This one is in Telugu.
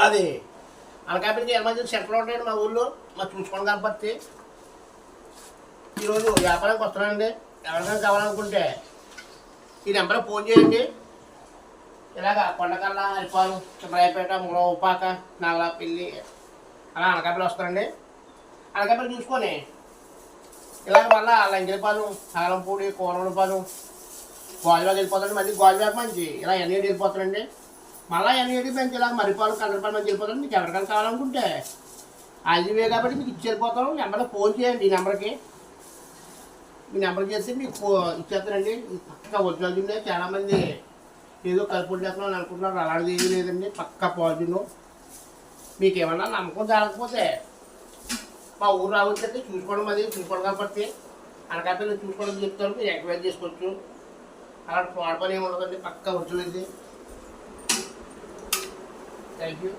అది అనకాపల్లికి ఎమర్జెన్సీ సెంటర్లో ఉంటాయండి మా ఊళ్ళో. మా చూసుకోండి కాబట్టి ఈరోజు వ్యాపారానికి వస్తున్నానండి. ఎవరికైనా కావాలనుకుంటే ఈ నెంబర్కి ఫోన్ చేయండి. ఇలాగ కొండకల్ల, అరిపాలు, చిన్నరాయపేట, ఉపాక, నాగలాపల్లి అలా అనకాపల్లి వస్తానండి. అనకాపల్లి చూసుకొని ఇలాగ మళ్ళీ లంకెలపాలెం, ఆలంపూడి, కూరపాలెం, గోజువాకి వెళ్ళిపోతాండి. మళ్ళీ గోజువాకి మంచి ఇలా ఎన్ఏడి వెళ్ళిపోతానండి. మళ్ళీ ఎన్ఏడి మంచి ఇలా మరిపాలు, కల్లరపాలెం మంచి వెళ్ళిపోతాను. మీకు ఎవరికైనా కావాలనుకుంటే ఐదువే కాబట్టి మీకు ఇచ్చి వెళ్ళిపోతాను. నెంబర్కి ఫోన్ చేయండి. ఈ నెంబర్కి మీ నెంబర్ చేస్తే మీకు ఇచ్చేస్తానండి. పక్క ఒరిజినల్ జిన్నే. చాలామంది ఏదో కలుపుడు లేకుండా అనుకుంటున్నారు. అలాంటిది ఏమీ లేదండి. పక్క పాజిటివ్. మీకు ఏమన్నా నమ్మకం జరగకపోతే మా ఊరు రావచ్చంటే చూసుకోవడం, అది చూసుకోవడం కాబట్టి అనకాపల్లి చూసుకోవడం చెప్తారు. మీరు ఎంక్వైరీ చేసుకోవచ్చు. అలాంటి ఫ్రాడ్ పని ఏమి ఉండదండి. పక్క ఒరిజినల్ ఇది. Thank you.